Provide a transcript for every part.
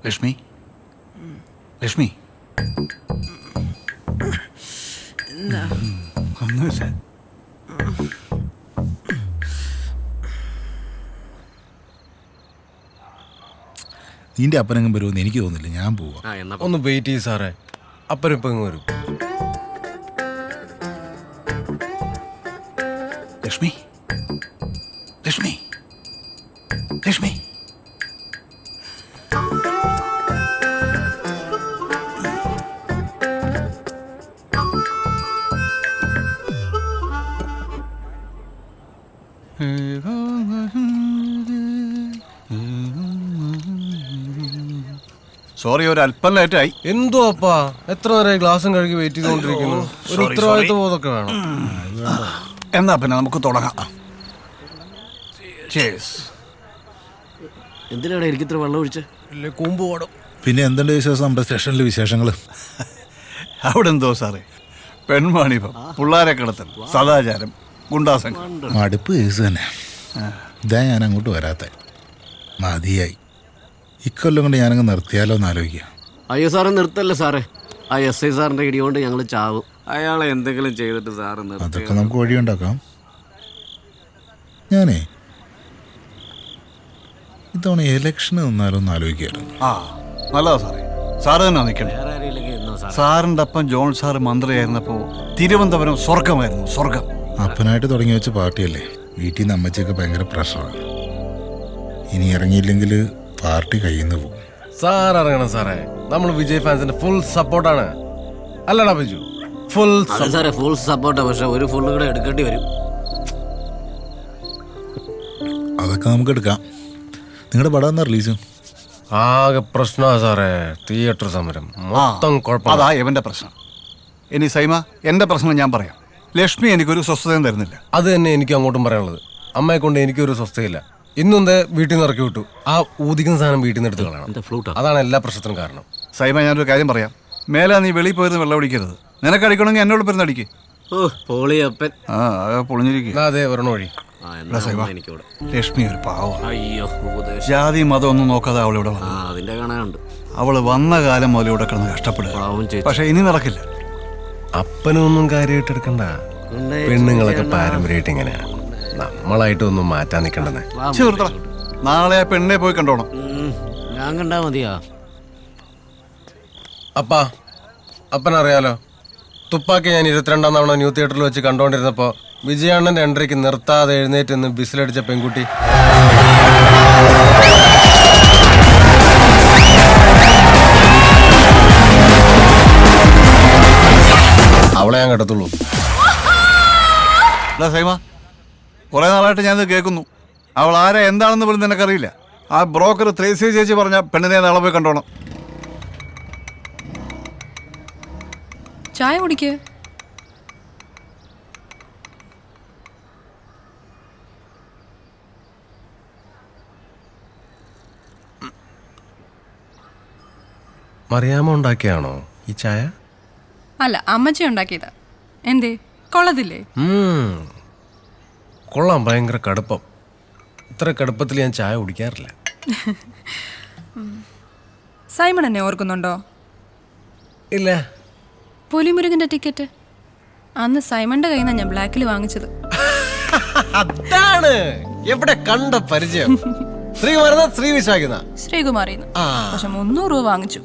ലക്ഷ്മി ലക്ഷ്മി ഒന്നുമില്ല. നിന്റെ അപ്പനെങ്ങും വരുമെന്ന് എനിക്ക് തോന്നുന്നില്ല. ഞാൻ പോവാ. ഒന്ന് വെയിറ്റ് ചെയ്യ് സാറേ, അപ്പനിപ്പം വരും. ലക്ഷ്മി ലക്ഷ്മി ലക്ഷ്മി സോറി, ഒരു അല്പം ലേറ്റായി. എന്തോ അപ്പാ, എത്ര നേരമായി ഗ്ലാസും കഴുകി വെയിറ്റ് ചെയ്തുകൊണ്ടിരിക്കുന്നു. ഒരു ഉത്തരവാദിത്വ ബോധമൊക്കെ വേണം. എന്നാ പിന്നെ നമുക്ക് തുടങ്ങാം. എന്തിനാണ് എനിക്ക് ഇത്ര വെള്ളം ഒഴിച്ച് കൂമ്പ് പാടും. പിന്നെ എന്തുണ്ട് വിശേഷം? നമ്മുടെ സ്റ്റേഷനിലെ വിശേഷങ്ങൾ അവിടെ എന്തോ സാറേ, പെൺവാണിഭം, പിള്ളാരെ കിടത്തൽ, സദാചാരം, ഗുണ്ടാസംഘം. മടുപ്പ് കേസ് തന്നെ. ഇതാ ഞാൻ അങ്ങോട്ട് വരാത്ത മതിയായി. ഇക്കൊല്ലം കൊണ്ട് ഞാനങ്ങ് നിർത്തിയാലോ എന്ന് ആലോചിക്കുക. അയ്യോ സാറ് നിർത്തല്ലേ സാറേ, ആ SI സാറിന്റെ ഇടി കൊണ്ട് ഞങ്ങൾ ചാവും. അയാളെ എന്തെങ്കിലും ചെയ്തിട്ട് സാറ് അതൊക്കെ നമുക്ക് വഴിയുണ്ടാക്കാം. ഞാനേ ഇത്തവണ ഇലക്ഷന് നിന്നാലോ എന്ന് ആലോചിക്കായിരുന്നു. ആ നല്ലതാ സാറേ, സാറ് തന്നെ നിൽക്കണം. സാറിൻ്റെ അപ്പം ജോൺ സാറ് മന്ത്രിയായിരുന്നപ്പോ തിരുവനന്തപുരം സ്വർഗമായിരുന്നു, സ്വർഗം. അപ്പനായിട്ട് തുടങ്ങി വെച്ച പാർട്ടിയല്ലേ. വീട്ടിൽ നിന്ന് അമ്മച്ചൊക്കെ ഭയങ്കര പ്രഷറാണ്. ഇനി ഇറങ്ങിയില്ലെങ്കിൽ പാർട്ടി കയ്യിൽ നിന്ന് പോകും. സാർ ഇറങ്ങണം സാറേ, നമ്മൾ വിജയ് ഫാൻസിന്റെ ഫുൾ സപ്പോർട്ടാണ്. അല്ലടാ ബിജു? ഫുൾ സാറേ ഫുൾ സപ്പോർട്ടാ, പക്ഷെ ഒരു ഫുള്ള് കൂടെ എടുക്കേണ്ടി വരും. അതൊക്കെ നമുക്ക് എടുക്കാം. നിങ്ങളുടെ പടം എന്നാ റിലീസ്? ആകെ പ്രശ്നമാണ് സാറേ, തിയേറ്റർ സമരം മൊത്തം കുഴപ്പം. അതാ ഇവന്റെ പ്രശ്നം. ഇനി സൈമ, എന്റെ പ്രശ്നം ഞാൻ പറയാം. ലക്ഷ്മി എനിക്കൊരു സ്വസ്ഥതയും തരുന്നില്ല. അത് തന്നെ എനിക്ക് അങ്ങോട്ടും പറയാനുള്ളത്. അമ്മയെ കൊണ്ട് എനിക്കൊരു സ്വസ്ഥയില്ല. ഇന്നെന്ത് വീട്ടിൽ നിന്ന് ഇറക്കി വിട്ടു. ആ ഊതിക്കുന്ന സാധനം വീട്ടിൽ നിന്ന് എടുത്ത് കളയണം. അതാണ് എല്ലാ പ്രശ്നത്തിനും കാരണം. സൈമ, ഞാനൊരു കാര്യം പറയാം. മേലെ നീ വെളിയിൽ പോയിരുന്ന് വെള്ളം അടിക്കരുത്. നിനക്ക് അടിക്കണമെങ്കിൽ എന്നോട് പേരുന്ന് അടിക്ക്. പോളിയപ്പൻ പൊളിഞ്ഞിരിക്കും. അതെ ഒരെണ്ണം വഴി. ലക്ഷ്മി ഒരു പാവം. അയ്യോ, ജാതി മതം ഒന്നും നോക്കാതെ അവളിവിടെ വന്നു. അതിന്റെ കാണാനുണ്ട്. അവള് വന്ന കാലം മുതൽ ഇവിടെ കിടന്ന് കഷ്ടപ്പെടുക. പക്ഷെ ഇനി നടക്കില്ല. അപ്പനൊന്നും കാര്യമായിട്ട് എടുക്കണ്ട. പെണ്ണുങ്ങളൊക്കെ പാരമ്പര്യമായിട്ട് ഇങ്ങനെയാ. നമ്മളായിട്ടൊന്നും മാറ്റാൻ നിൽക്കണ്ടെന്നേ. നാളെ ആ പെണ്ണെ പോയി കണ്ടോണം. ഞാൻ കണ്ടാ മതിയാ. അപ്പനറിയാലോ, തുപ്പാക്കി ഞാൻ 22-ാം തവണ ന്യൂ തിയേറ്ററിൽ വെച്ച് കണ്ടോണ്ടിരുന്നപ്പോ വിജയാണ്ണന്റെ എൻട്രിക്ക് നിർത്താതെ എഴുന്നേറ്റ് നിന്ന് ബിസിലടിച്ച പെൺകുട്ടി. അവളെ ഞാൻ കെട്ടത്തുള്ളൂ. സൈമ, കുറെ നാളായിട്ട് ഞാനിത് കേൾക്കുന്നു. അവൾ ആരെ എന്താണെന്ന് പോലും നിനക്കറിയില്ല. ആ ബ്രോക്കർ ത്രേസ്യ ചേച്ചി പറഞ്ഞ പെണ്ണിനെ നാളെ പോയി കണ്ടോണം. ചായ കുടിക്ക്. മറിയാമ്മ ഉണ്ടാക്കിയാണോ ഈ ചായ? അല്ല, അമ്മച്ചി ഉണ്ടാക്കിയതാ. എന്തേ, കൊള്ളതില്ലേ? കൊള്ളാം, ഭയങ്കര കടുപ്പം. ഇത്ര കടുപ്പത്തിൽ ഞാൻ ചായ കുടിക്കാറില്ല. സൈമൺ എന്നെ ഓർക്കുന്നുണ്ടോ? ഇല്ല. പുലിമുരുകന്റെ ടിക്കറ്റ് അന്ന് സൈമന്റെ കയ്യിൽ നിന്നാണ് ഞാൻ ബ്ലാക്കിൽ വാങ്ങിച്ചത്. അതാണ് എവിടെ കണ്ട പരിചയം. ശ്രീകുമാറിന്ന്. പക്ഷെ 300 രൂപ വാങ്ങിച്ചു.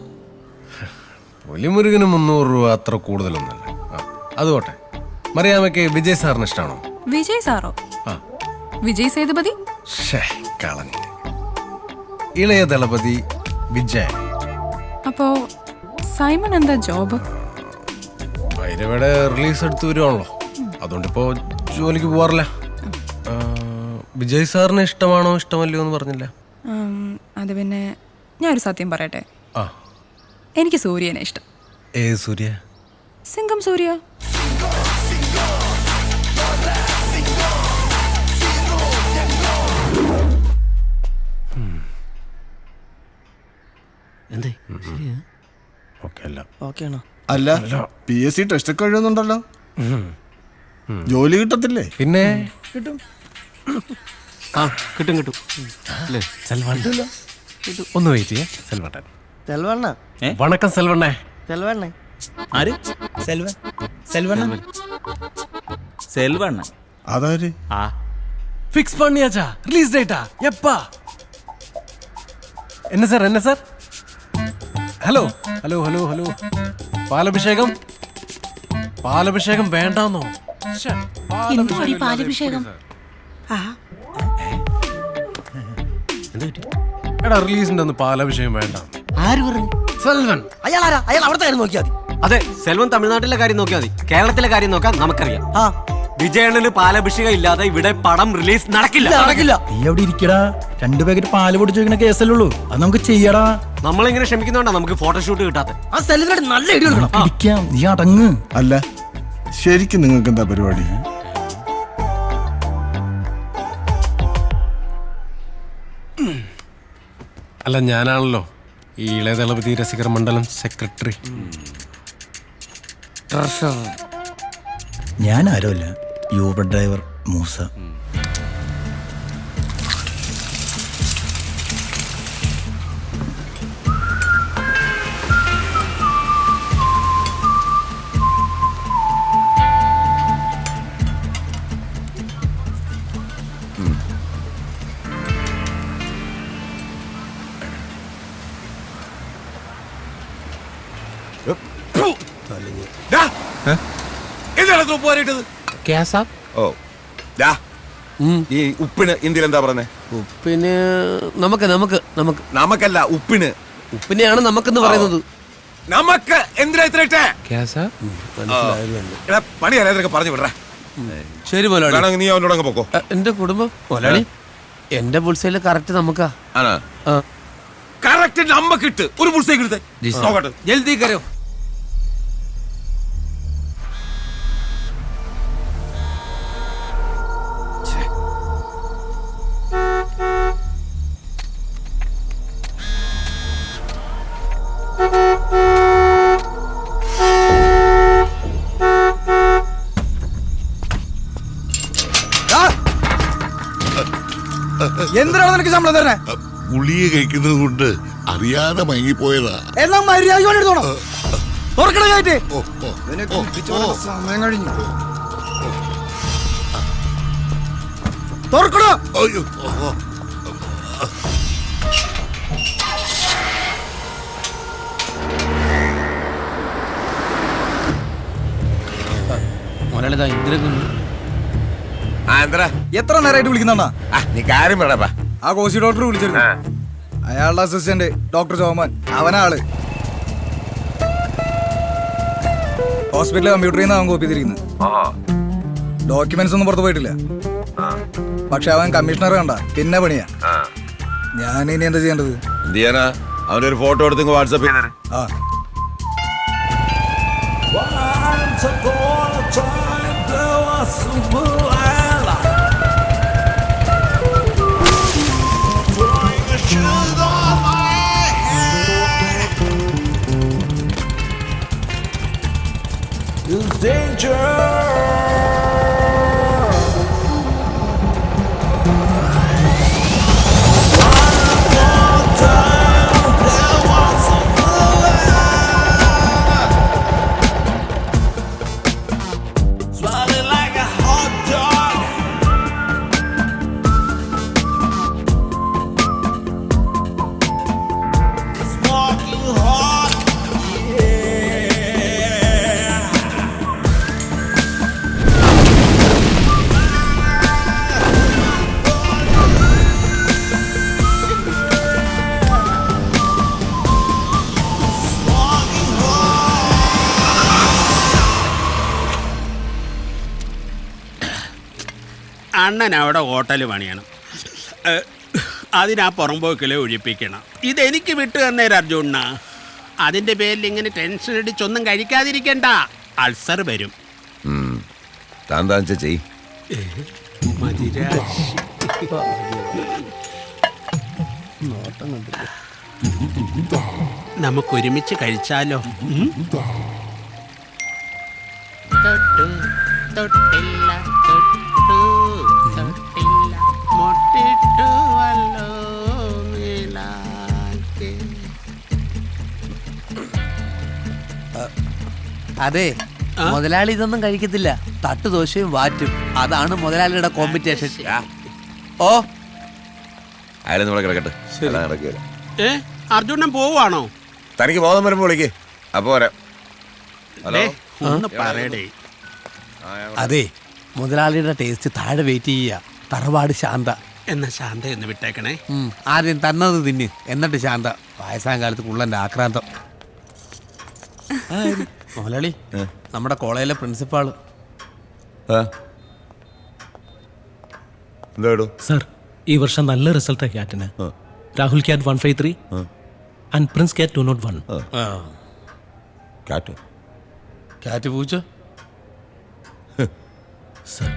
പുലിമുരുകന് 300 രൂപ അത്ര കൂടുതലൊന്നല്ല. അതുകൊട്ടെ, മറിയാമ്മയ്ക്ക് വിജയ് സാറിന് ഇഷ്ടമാണോ? വിജയ് സാറോ? വിജയ് സേതുപതി. കളഞ്ഞ ഇളയ ദളപതി വിജയ്. അപ്പോ സൈമൺ എന്താ ജോബ്? ഭൈരവയുടെ റിലീസ് എടുത്ത് വരുവാണല്ലോ, അതുകൊണ്ടിപ്പോ ജോലിക്ക് പോവാറില്ല. വിജയ് സാറിന് ഇഷ്ടമാണോ ഇഷ്ടമല്ലയോ എന്ന് പറഞ്ഞില്ല. അത് പിന്നെ ഞാൻ ഒരു സത്യം പറയട്ടെ, എനിക്ക് സൂര്യനെ ഇഷ്ടം. ഏത് സൂര്യ? സിംഗം സൂര്യ. അല്ല, PSC ടെസ്റ്റ് ഒക്കെ എഴുതുന്നുണ്ടല്ലോ, ജോലി കിട്ടത്തില്ലേ? പിന്നെ കിട്ടും. കിട്ടും. ഒന്ന് വെയിറ്റ് ചെയ്യാം. സെൽവണ്ണ വണക്കം സെൽവണ്ണേ. സെൽവണ്ണ ആര്? സെൽവൻ സെൽവണ്ണ സെൽവണ്ണ അതാര്? ആ ഫിക്സ് பண்ணியாச்சா? ரிலீஸ் டேட்டா எப்பா? என்ன sir? Hello hello hello hello പാലഭിഷേകം വേണ്ടാന്നോ? ശ്ശെ, പാലഭിഷേകം എടാ റിലീസിന്റെ ഒന്ന് പാലഭിഷേകം വേണ്ട. ആര് പറഞ്ഞു? സെൽവൻ അയാളാരാ? അയാൾ അവിടുത്തെ കാര്യം നോക്കിയാൽ മതി. അതെ, സെൽവൻ തമിഴ്നാട്ടിലെ കാര്യം നോക്കിയാൽ മതി. കേരളത്തിലെ കാര്യം നോക്കാൻ നമുക്കറിയാം. ആ വിജയണ്ണന് പാലഭിഷേകം ഇല്ലാതെ ഇവിടെ പടം റിലീസ് നടക്കില്ല. നടക്കില്ല. നീ അവിടെ ഇരിക്കടാ. 2 പാക്കറ്റ് പാല് പൊടിച്ചു വെക്കണ കേസല്ലേ ഉള്ളൂ. അത് നമുക്ക് ചെയ്യടാ. നമ്മളിങ്ങനെ ക്ഷമിക്കുന്നോണ്ടാ നമുക്ക് ഫോട്ടോഷൂട്ട് കിട്ടാത്ത. ആ സെൽവനോട് നല്ല ഇടി കൊടുക്കണം. ഇരിക്കാം, നീ അടങ്ങ്. അല്ല ശരിക്കും നിങ്ങൾക്ക് എന്താ പരിപാടി? അല്ല, ഞാനാണല്ലോ ഈ ഇളയ ദളപതി രസികർ മണ്ഡലം സെക്രട്ടറി. ഞാൻ ആരുമല്ല, യൂബർ ഡ്രൈവർ മൂസ. ഓ ഈ ഉപ്പിന് ഇന്ത്യയിൽ എന്താ പറഞ്ഞേ? ഉപ്പിന് നമുക്കല്ല, ഉപ്പിന്. ഉപ്പിനെയാണ് നമുക്കെന്ന് പറയുന്നത്. നമുക്ക് എന്തിനാ ഇത്ര ഇട്ടേ? പണി അറിയാതൊക്കെ പറഞ്ഞു വിടറ. ശരി മുതലാളി, വേണമെങ്കിൽ നീ അവനോടങ്ങ് പോക്കോ. എന്റെ കുടുംബം മുതലാളി, എന്റെ പുൽസയില് കറക്റ്റ് നമുക്കാ. കറക്റ്റ് നമുക്ക് ഇട്ട് ഒരു പുസ്തകം എടുത്തേ നോക്കട്ടെ. ജൽദി കരോ. എന്തിനാണ് നിനക്ക് ശമ്പളം തരണേ? ഗുളിക കഴിക്കുന്നത് കൊണ്ട് അറിയാതെ മയങ്ങിപ്പോയതാ. എല്ലാം മര്യാദ എടുത്തോണം. തുറക്കണ കയറ്റ്. സമയം കഴിഞ്ഞു. തുറക്കണോ? എത്ര നേരമായിട്ട് വിളിക്കുന്നാ? നീ കാര്യം വേണപ്പാ. ആ കോശി ഡോക്ടർ വിളിച്ചിരുന്നു. അയാളുടെ അസിസ്റ്റന്റ് ഡോക്ടർ ചോമൻ, അവനാള് ഹോസ്പിറ്റലിലെ കമ്പ്യൂട്ടറിൽ നിന്ന് അവൻ കോപ്പി ചെയ്തിരിക്കുന്നത്. ഡോക്യുമെന്റ്സ് ഒന്നും പുറത്തു പോയിട്ടില്ല. പക്ഷെ അവൻ കമ്മീഷണർ കണ്ട പിന്നെ പണിയാ. ഞാൻ ഇനി എന്താ ചെയ്യേണ്ടത്? എന്ത് ചെയ്യാനാ? അവന്റെ ഒരു ഫോട്ടോ എടുത്ത് വാട്സാപ്പ് ചെയ്തേ. ആ അണ്ണൻ അവിടെ ഹോട്ടൽ പണിയണം, അതിനാ പുറമ്പോക്കിലെ ഒഴിപ്പിക്കണം. ഇതെനിക്ക് വിട്ടു തന്നേരം അർജുണ്ണ. അതിൻ്റെ പേരിൽ ഇങ്ങനെ ടെൻഷൻ അടിച്ചൊന്നും കഴിക്കാതിരിക്കണ്ട, അൾസർ വരും. നമുക്കൊരുമിച്ച് കഴിച്ചാലോ? തൊട്ടു തൊട്ടില്ല തൊട്ടു തൊട്ടില്ല മൊട്ടിട്ടു വല്ലോ നീലാക്കി അതെ മുതലാളി ഇതൊന്നും കഴിക്കത്തില്ല. തട്ടുദോശയും വാറ്റും. അതാണ് മുതലാളിയുടെ കോമ്പറ്റീഷൻ. ഓ അയാളെ നമ്മളെ കിടക്കട്ടെ. നടക്കുക അർജുനൻ പോവാണോ? തനിക്ക് ബോധം വരുമ്പോൾ വിളിക്കേ. അപ്പൊ വരാം. ഹലോ, ഒന്ന് പറയടേ. അതെ മുതലാളിയുടെ ടേസ്റ്റ് താഴെ വെയിറ്റ് ചെയ്യുക. തറവാട് ശാന്ത. എന്നാ ശാന്ത എന്ന് വിട്ടേക്കണേ. ആദ്യം തന്നത് തിന്ന്, എന്നിട്ട് ശാന്ത. വയസ്സാം കാലത്ത് കുള്ളന്റെ ആക്രാന്തം. മുതലാളി, നമ്മുടെ കോളേജിലെ പ്രിൻസിപ്പാള്. എന്താടോ? സർ, ഈ വർഷം നല്ല റിസൾട്ടാണ് ക്യാറ്റിന്. Rahul CAT 153 and Prince CAT 201. കാറ്റോ? ക്യാറ്റ് പൂച്ച. സർ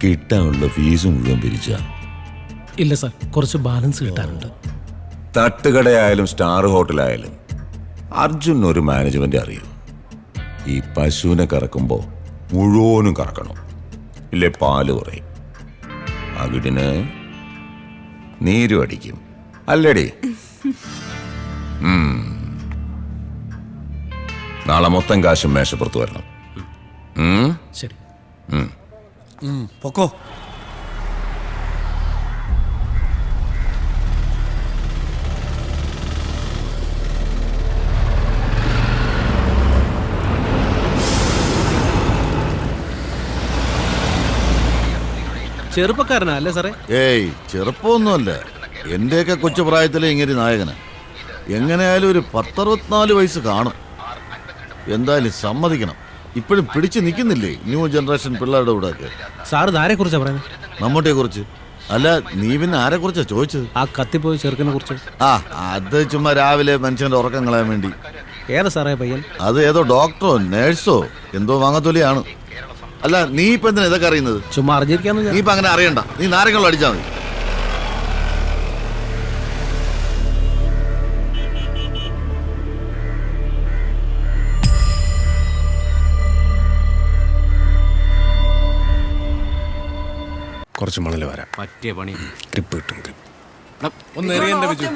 കിട്ടാനുള്ള ഫീസ് മുഴുവൻ പിരിച്ച? ഇല്ല സർ, കുറച്ച് ബാലൻസ് കിട്ടാറുണ്ട്. തട്ടുകടയായാലും സ്റ്റാർ ഹോട്ടലായാലും അർജുൻ ഒരു മാനേജ്മെന്റ് അറിയൂ. ഈ പശുവിനെ കറക്കുമ്പോ മുഴുവനും കറക്കണം, ഇല്ലേ പാല് കുറയും. അവിടിന് നീരും അടിക്കും, അല്ലേടി? നാളെ മൊത്തം കാശും മേശപ്പുറത്ത് വരണം. ശരി. പൊക്കോ. ചെറുപ്പക്കാരനാ അല്ലേ സാറേ? ഏയ് ചെറുപ്പമൊന്നുമല്ല, എന്റെയൊക്കെ കൊച്ചു പ്രായത്തിലെ ഇങ്ങനെ നായകന്. എങ്ങനെയായാലും ഒരു 10-64 വയസ്സ് കാണും. എന്തായാലും സമ്മതിക്കണം, ഇപ്പോഴും പിടിച്ചു നിൽക്കുന്നില്ലേ ന്യൂ ജനറേഷൻ പിള്ളേരുടെ കൂടെ ഒക്കെ. സാറ് ആരെ കുറിച്ചാ പറയുന്നത്? മമ്മൂട്ടിയെ കുറിച്ച്. അല്ല, നീ പിന്നെ ആരെ കുറിച്ചാ ചോദിച്ചത്? ആ കത്തിപ്പോയി ചെറുക്കനെ കുറിച്ച്. അത് ചുമ്മാ രാവിലെ മനുഷ്യന്റെ ഉറക്കം കളയാൻ വേണ്ടി. ഏതാ സാറേ പയ്യൻ? അത് ഏതോ ഡോക്ടറോ നേഴ്സോ എന്തോ വാങ്ങത്തൊലിയാണ്. അല്ല, നീ ഇപ്പൊ എന്തിനാ ഇതൊക്കെ അറിയുന്നത്? ചുമ്മാ അറിഞ്ഞിരിക്കാന്ന്. നീ ഇപ്പൊ അങ്ങനെ അറിയണ്ട, നീ നാരങ്ങളും അടിച്ചാ മതി. കുറച്ച് മണൽ വരാം. പറ്റിയ പണി. ഗ്രിപ്പ് കിട്ടും. ഗ്രിപ്പ് ഒന്ന് എറിയണ്ട ബിജു.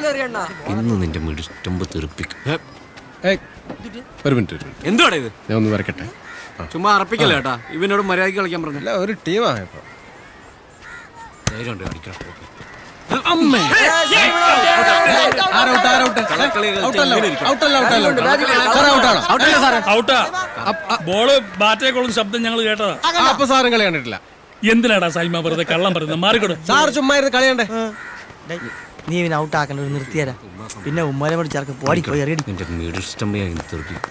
ഇന്ന് നിന്റെ മിടുമ്പ് തെറിപ്പിക്കും. ഒരു മിനിറ്റ്. എന്തുവാടാ ഇത്? ഞാൻ ഒന്ന് വരക്കട്ടെ. ചുമ്മാ അറപ്പിക്കല്ലേ ഏട്ടാ. ഇവനോട് മര്യാദയ്ക്ക് കളിക്കാൻ പറഞ്ഞു. അല്ല, ഒരു ടീമാണ് ഇപ്പൊ. ധൈര്യമുണ്ട് കളിക്കണം. ബോള് ബാറ്റേക്കോളും ശബ്ദം ഞങ്ങൾ കേട്ടതാ. അപ്പൊ സാറും കളി കണ്ടിട്ടില്ല. എന്തിനാടാ സൈമ വെറുതെ കള്ളം പറയുന്നത്? മാറിക്കൊടു. സാർ ചുമ്മാ ഇരുന്ന് കളിയണ്ടേ? നീ ഇവനെ ഔട്ടാക്കണ്ട, ഒരു നിർത്തിയാരാ. പിന്നെ ഉമ്മാനെ കൂടി ചേർക്ക് പോടി പോയി അറിയടി. നിന്റെ മിടുഷ്ടമ്പയായി തെറിപ്പിക്കും.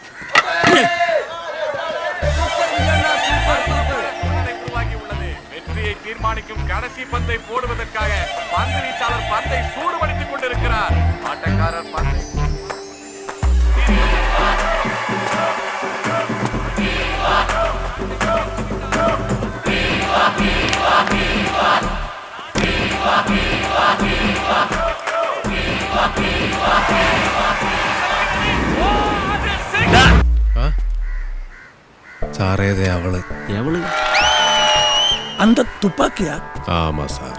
தீர்மானிக்கும் கடைசி பந்தை போடுவதற்காக பந்து வீச்சாளர் பந்தை சூடுபடுத்திக் கொண்டிருக்கிறார். ஆட்டக்காரர் பந்தை സാറേതേ അവള്? എവള്? അന്ത തുപ്പാക്കിയാ? ആമാ സാർ.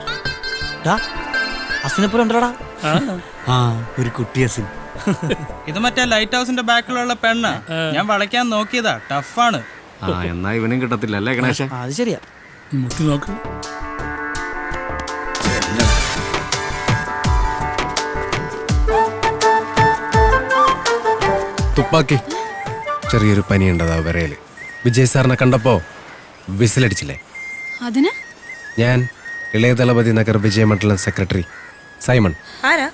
അസിനെപ്പോലും ഉണ്ടോടാ? ഒരു കുട്ടി അസിൻ. ഇത് മറ്റേ ലൈറ്റ് ഹൗസിന്റെ ബാക്കിലുള്ള പെണ്ണ. ഞാൻ വളയ്ക്കാൻ നോക്കിയതാ, ടഫാണ്. എന്നാ ഇവനും കിട്ടത്തില്ല അല്ലേ ഗണേശ? അത് ശരിയാ. മുട്ടി നോക്ക്. തുപ്പാക്കി. ചെറിയൊരു പനിയുണ്ടതാ വിരയില്. വിജയ് സാറിനെ കണ്ടപ്പോ വിസിലടിച്ചില്ലേ? അതിന് ഞാൻ ഇളയ ദളപതി നഗർ വിജയമണ്ഡലം സെക്രട്ടറി സൈമൺ. ആരാ?